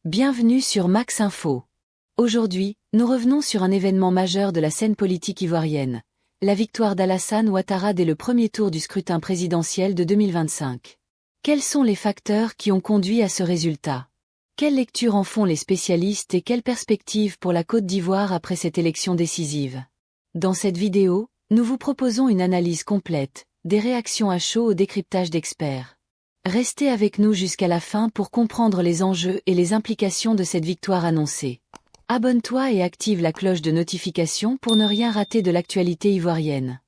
Bienvenue sur Max Info. Aujourd'hui, nous revenons sur un événement majeur de la scène politique ivoirienne, la victoire d'Alassane Ouattara dès le premier tour du scrutin présidentiel de 2025. Quels sont les facteurs qui ont conduit à ce résultat? Quelle lecture en font les spécialistes et quelles perspectives pour la Côte d'Ivoire après cette élection décisive? Dans cette vidéo, nous vous proposons une analyse complète, des réactions à chaud au décryptage d'experts. Restez avec nous jusqu'à la fin pour comprendre les enjeux et les implications de cette victoire annoncée. Abonne-toi et active la cloche de notification pour ne rien rater de l'actualité ivoirienne.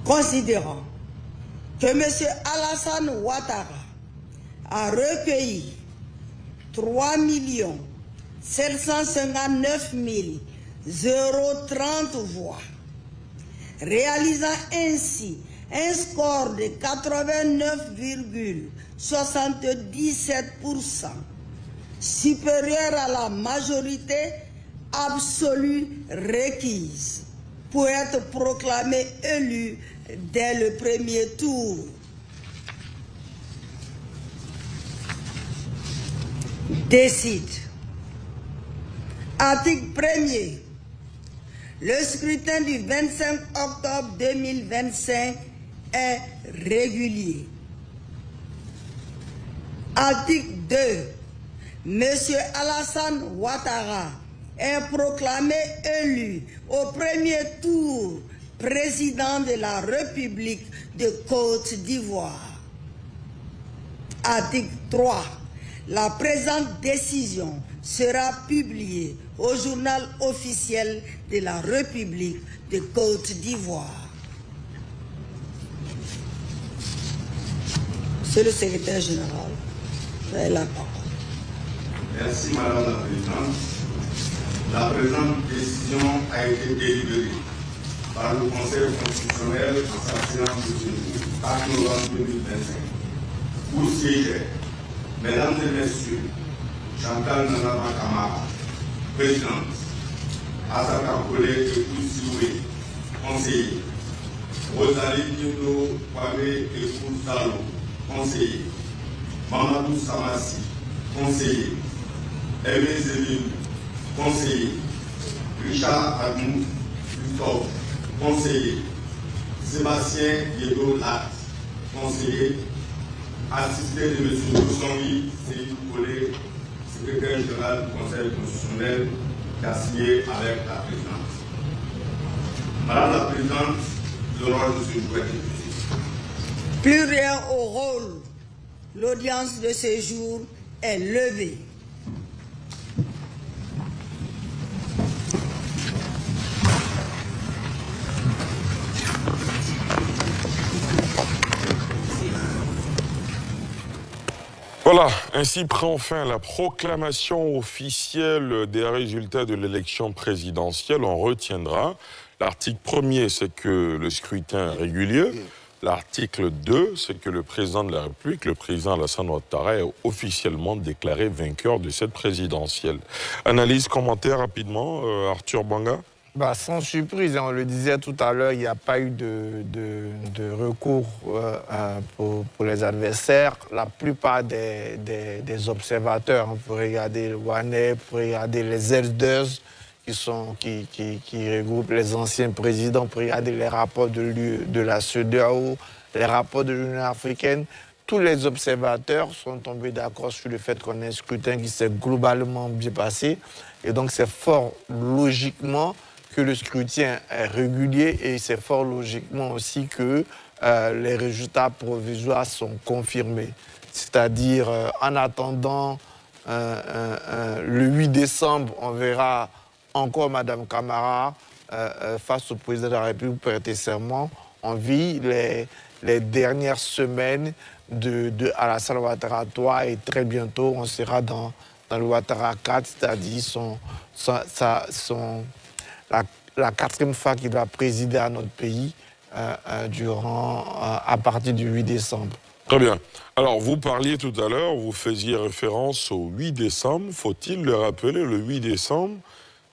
Considérant que M. Alassane Ouattara a recueilli 3 759 030 voix, réalisant ainsi un score de 89,77%, supérieur à la majorité absolue requise pour être proclamé élu dès le premier tour. Décide. Article 1er. Le scrutin du 25 octobre 2025 est régulier. Article 2. Monsieur Alassane Ouattara est proclamé élu au premier tour président de la République de Côte d'Ivoire. Article 3. La présente décision sera publiée au journal officiel de la République de Côte d'Ivoire. Monsieur le secrétaire général, vous avez la parole. Merci Madame la Présidente. La présente décision a été délibérée par le Conseil constitutionnel en sa séance de jeudi 4 novembre 2025. Où siégeait, Mesdames et Messieurs, Chantal Nanaba Kamara, présidente, Assata Kole et Oussoué, conseiller, Rosalie Diodo Kwame et Salo, conseiller, Mamadou Samassi, conseiller, Aimé Zéline, conseiller, Richard Adou Christophe, conseiller, Sébastien Diego Lat, conseiller, assisté de M. Boussangui Seydou Kole, secrétaire général du Conseil constitutionnel, qui a signé avec la présidente. Madame la Présidente, le rôle de ce jour est diffusé. Plus rien au rôle. L'audience de ce jour est levée. Voilà, ainsi prend fin la proclamation officielle des résultats de l'élection présidentielle. On retiendra. L'article 1er, c'est que le scrutin est régulier. L'article 2, c'est que le président de la République, le président Alassane Ouattara, est officiellement déclaré vainqueur de cette présidentielle. Analyse, commentaire rapidement, Arthur Banga. Sans surprise, on le disait tout à l'heure, il n'y a pas eu de recours pour les adversaires. La plupart des observateurs, on peut regarder le WANEP, on peut regarder les elders qui regroupent les anciens présidents, on peut regarder les rapports de la CEDEAO, les rapports de l'Union africaine. Tous les observateurs sont tombés d'accord sur le fait qu'on ait un scrutin qui s'est globalement bien passé. Et donc c'est fort logiquement que le scrutin est régulier et c'est fort logiquement aussi que les résultats provisoires sont confirmés. C'est-à-dire, en attendant le 8 décembre, on verra encore Mme Kamara face au président de la République prêter serment. On vit les dernières semaines de Alassane Ouattara 3 et très bientôt, on sera dans le Ouattara 4, c'est-à-dire la quatrième fois qu'il va présider à notre pays à partir du 8 décembre. Très bien. Alors, vous parliez tout à l'heure, vous faisiez référence au 8 décembre. Faut-il le rappeler, le 8 décembre,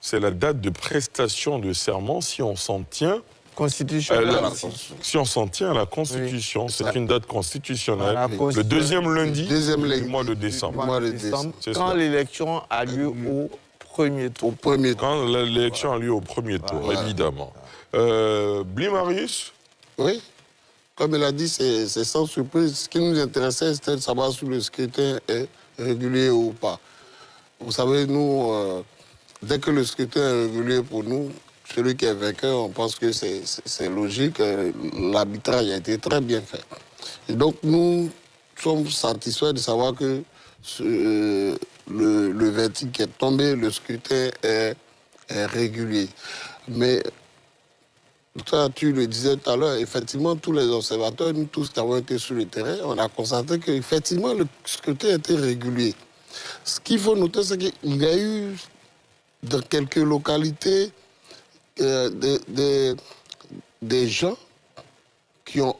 c'est la date de prestation de serment, si on s'en tient Constitutionnelle. Si on s'en tient à la Constitution, oui. C'est une date constitutionnelle, le deuxième lundi du mois de décembre. Quand l'élection a lieu au premier tour. Quand l'élection a lieu au premier tour, évidemment. Blimarius? Oui. Comme il a dit, c'est sans surprise. Ce qui nous intéressait, c'était de savoir si le scrutin est régulier ou pas. Vous savez, nous, dès que le scrutin est régulier pour nous, celui qui est vainqueur, on pense que c'est logique. L'arbitrage a été très bien fait. Et donc, nous sommes satisfaits de savoir que le verdict qui est tombé, le scrutin est régulier. Mais ça, tu le disais tout à l'heure, effectivement, tous les observateurs, nous tous qui avons été sur le terrain, on a constaté qu'effectivement, le scrutin était régulier. Ce qu'il faut noter, c'est qu'il y a eu, dans quelques localités, des gens qui ont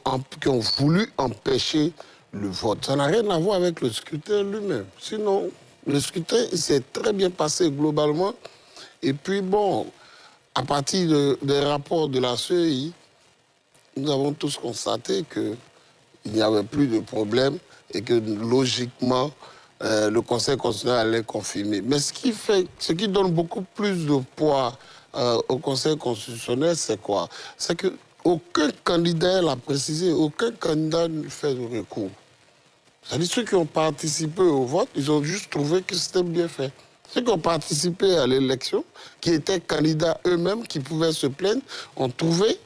voulu empêcher le vote. Ça n'a rien à voir avec le scrutin lui-même. Sinon, le scrutin s'est très bien passé globalement. Et puis, bon, à partir des rapports de la CEI, nous avons tous constaté qu'il n'y avait plus de problème et que, logiquement, le Conseil constitutionnel allait confirmer. Mais ce qui donne beaucoup plus de poids au Conseil constitutionnel, c'est quoi? C'est qu'aucun candidat l'a précisé, aucun candidat ne fait de recours. C'est-à-dire ceux qui ont participé au vote, ils ont juste trouvé que c'était bien fait. Ceux qui ont participé à l'élection, qui étaient candidats eux-mêmes, qui pouvaient se plaindre, ont trouvé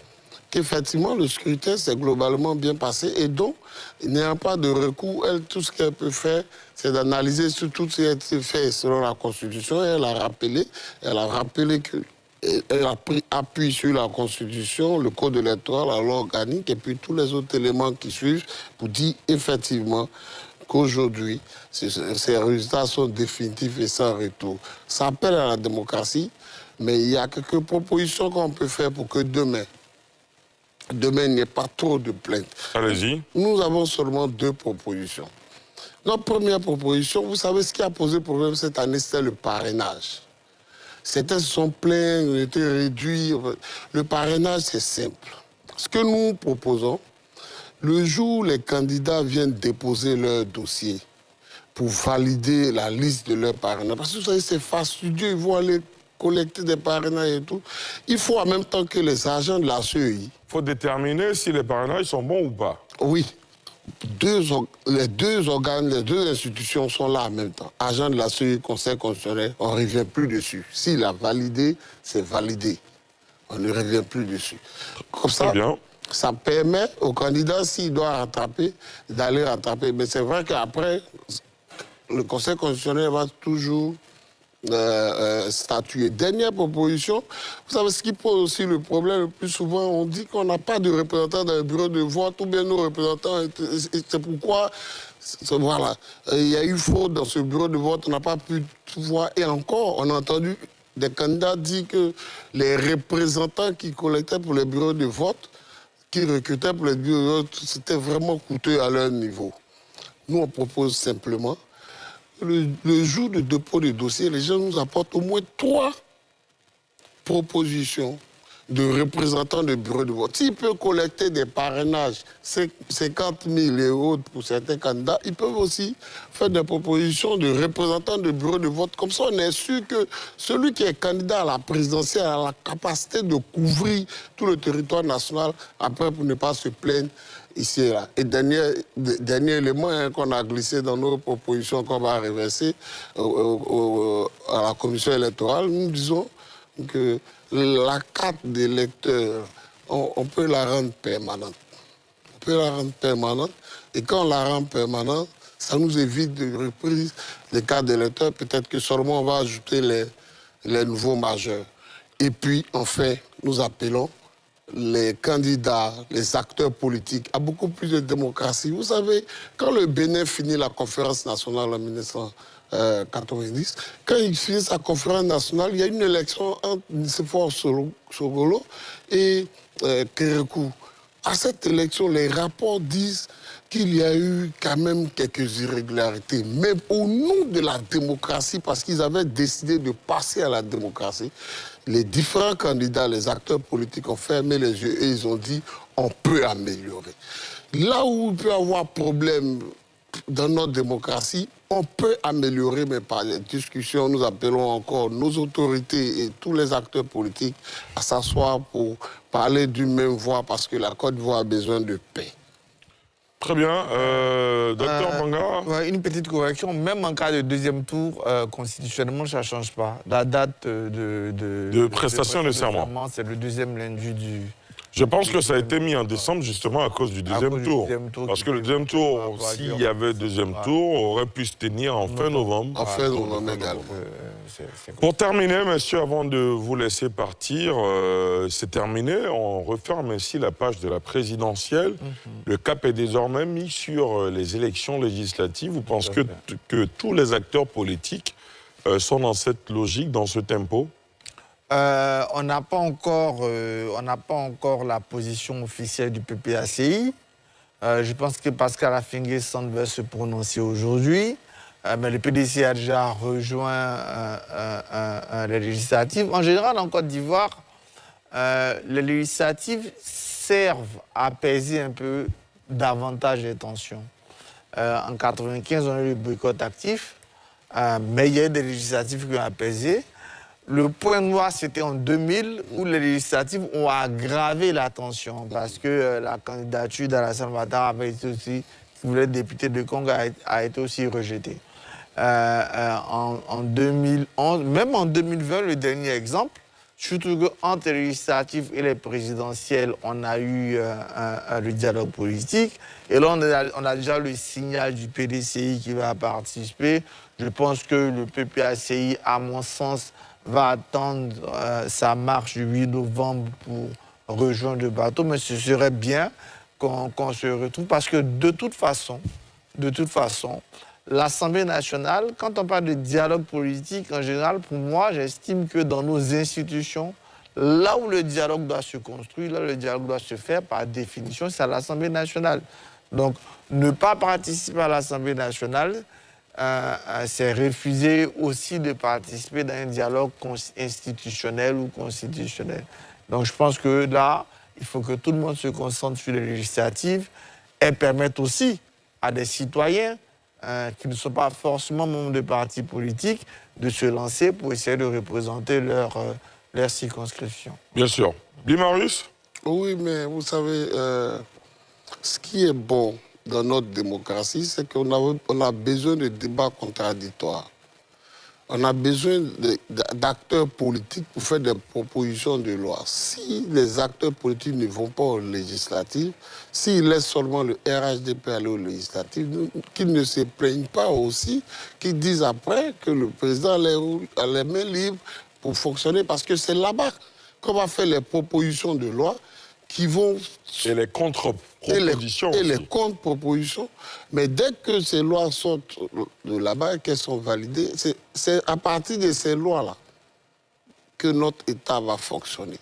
qu'effectivement le scrutin s'est globalement bien passé et donc il n'y a pas de recours. Elle, tout ce qu'elle peut faire, c'est d'analyser sur tout ce qui a été fait selon la Constitution. Elle a rappelé qu'elle a pris appui sur la Constitution, le Code électoral, la loi organique et puis tous les autres éléments qui suivent pour dire effectivement qu'aujourd'hui, ces résultats sont définitifs et sans retour. Ça appelle à la démocratie, mais il y a quelques propositions qu'on peut faire pour que demain, il n'y ait pas trop de plaintes. Allez-y. Nous avons seulement 2 propositions. Notre première proposition, vous savez ce qui a posé problème cette année, c'était le parrainage. Certains se sont plaints, ont été réduits. Le parrainage, c'est simple. Ce que nous proposons, le jour où les candidats viennent déposer leur dossier pour valider la liste de leur parrainage, parce que vous savez, c'est fastidieux, ils vont aller collecter des parrainages et tout. Il faut en même temps que les agents de la CEI... Il faut déterminer si les parrainages sont bons ou pas. Oui. Les deux organes, les 2 institutions sont là en même temps. Agent de la CEI, Conseil constitutionnel, on ne revient plus dessus. S'il a validé, c'est validé. On ne revient plus dessus. Comme ça, ça permet au candidat, s'il doit rattraper, d'aller rattraper. Mais c'est vrai qu'après, le Conseil constitutionnel va toujours statuer. Dernière proposition, vous savez ce qui pose aussi le problème le plus souvent, on dit qu'on n'a pas de représentants dans le bureau de vote, ou bien nos représentants, c'est pourquoi, voilà, il y a eu fraude dans ce bureau de vote, on n'a pas pu voir, et encore, on a entendu des candidats dire que les représentants qui collectaient pour les bureaux de vote, qui recrutaient pour les bureaux de vote, c'était vraiment coûteux à leur niveau. Nous, on propose simplement le jour de dépôt de dossier, les gens nous apportent au moins 3 propositions de représentants de bureau de vote. S'ils peuvent collecter des parrainages, 50 000 et autres pour certains candidats, ils peuvent aussi faire des propositions de représentants de bureau de vote. Comme ça, on est sûr que celui qui est candidat à la présidentielle a la capacité de couvrir tout le territoire national, après pour ne pas se plaindre ici et là. Et dernier élément qu'on a glissé dans nos propositions qu'on va reverser à la commission électorale, nous disons que la carte d'électeur, on peut la rendre permanente. On peut la rendre permanente. Et quand on la rend permanente, ça nous évite de reprise des cartes d'électeurs. Peut-être que seulement on va ajouter les nouveaux majeurs. Et puis, enfin, nous appelons les candidats, les acteurs politiques à beaucoup plus de démocratie. Vous savez, quand le Bénin finit la conférence nationale en 1990, quand il finit sa conférence nationale, il y a une élection entre Nicéphore Sogolo et Kérékou. À cette élection, les rapports disent qu'il y a eu quand même quelques irrégularités, mais au nom de la démocratie, parce qu'ils avaient décidé de passer à la démocratie, les différents candidats, les acteurs politiques ont fermé les yeux et ils ont dit on peut améliorer. Là où il peut y avoir problème dans notre démocratie, on peut améliorer, mais par les discussions, nous appelons encore nos autorités et tous les acteurs politiques à s'asseoir pour parler d'une même voix, parce que la Côte d'Ivoire a besoin de paix. Très bien. Docteur Banga. Ouais, une petite correction. Même en cas de deuxième tour, constitutionnellement, ça ne change pas. La date de prestation de serment, c'est le deuxième lundi du... Je pense que ça a été mis en décembre justement à cause du deuxième tour. Parce que le deuxième tour, s'il y avait deuxième tour, aurait pu se tenir en fin novembre. En fin novembre également. Pour terminer, messieurs, avant de vous laisser partir, c'est terminé. On referme ainsi la page de la présidentielle. Le cap est désormais mis sur les élections législatives. Vous pensez que tous les acteurs politiques sont dans cette logique, dans ce tempo ? On n'a pas encore la position officielle du PPACI. Je pense que Pascal Affingué-Sand va se prononcer aujourd'hui. Mais le PDC a déjà rejoint les législatives. En général, en Côte d'Ivoire, les législatives servent à apaiser un peu davantage les tensions. En 1995, on a eu le boycott actif, mais il y a eu des législatives qui ont apaisé. Le point noir, c'était en 2000, où les législatives ont aggravé la tension, parce que la candidature d'Alassane Ouattara avait été aussi, qui voulait être député de Congo, a été aussi rejetée. En 2011, même en 2020, le dernier exemple, surtout qu'entre les législatives et les présidentielles, on a eu le dialogue politique. Et là, on a déjà le signal du PDCI qui va participer. Je pense que le PPACI, à mon sens, va attendre sa marche du 8 novembre pour rejoindre le bateau. Mais ce serait bien qu'on se retrouve, parce que de toute façon, l'Assemblée nationale, quand on parle de dialogue politique, en général, pour moi, j'estime que dans nos institutions, là où le dialogue doit se construire, là où le dialogue doit se faire, par définition, c'est à l'Assemblée nationale. Donc, ne pas participer à l'Assemblée nationale, c'est refuser aussi de participer dans un dialogue institutionnel ou constitutionnel. Donc, je pense que là, il faut que tout le monde se concentre sur les législatives et permettre aussi à des citoyens qui ne sont pas forcément membres de partis politiques de se lancer pour essayer de représenter leur circonscription. Bien sûr. Blimarius ? Oui, mais vous savez, ce qui est bon dans notre démocratie, c'est qu'on a besoin de débats contradictoires. On a besoin d'acteurs politiques pour faire des propositions de loi. Si les acteurs politiques ne vont pas aux législatives, s'ils laissent seulement le RHDP aller aux législatives, qu'ils ne se plaignent pas aussi, qu'ils disent après que le président a les mains libres pour fonctionner, parce que c'est là-bas qu'on va faire les propositions de loi qui vont... Et les contre-propositions et les contre-propositions. Mais dès que ces lois sortent de là-bas et qu'elles sont validées, c'est à partir de ces lois-là que notre État va fonctionner.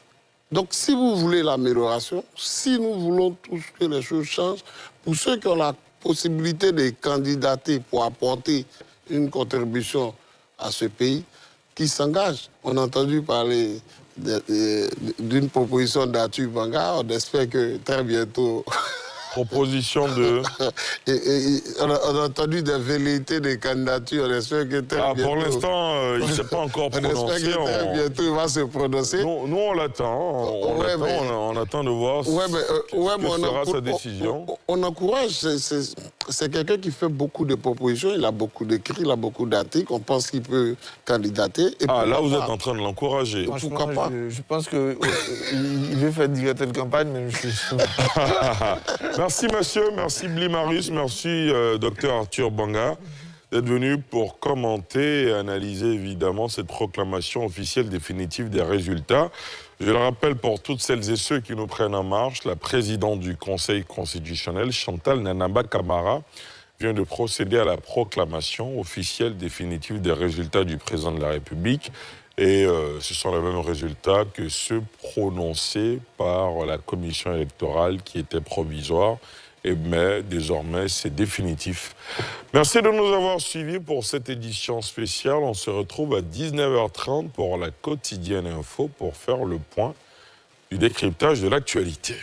Donc, si vous voulez l'amélioration, si nous voulons tous que les choses changent, pour ceux qui ont la possibilité de candidater pour apporter une contribution à ce pays, qui s'engagent. On a entendu parler d'une proposition d'Arthur Banga. On espère que très bientôt... Proposition de... on a entendu des velléités de candidature. On espère que très bientôt... Pour l'instant, il ne s'est pas encore prononcé. On espère que très bientôt, il va se prononcer. Nous, on l'attend. On attend de voir ce sera sa décision. On encourage. C'est quelqu'un qui fait beaucoup de propositions. Il a beaucoup d'écrits, il a beaucoup d'articles. On pense qu'il peut candidater. Et là, vous êtes en train de l'encourager. Pourquoi pas? Je pense qu'il veut faire directeur de campagne, mais je suis sûr. Merci, monsieur. Merci, Blimarius. Merci, docteur Arthur Banga, d'être venu pour commenter et analyser, évidemment, cette proclamation officielle définitive des résultats. Je le rappelle pour toutes celles et ceux qui nous prennent en marche, la présidente du Conseil constitutionnel, Chantal Nanaba Camara, vient de procéder à la proclamation officielle définitive des résultats du président de la République. Et ce sont les mêmes résultats que ceux prononcés par la commission électorale qui était provisoire mais désormais, c'est définitif. Merci de nous avoir suivis pour cette édition spéciale. On se retrouve à 19h30 pour la quotidienne info pour faire le point du décryptage de l'actualité.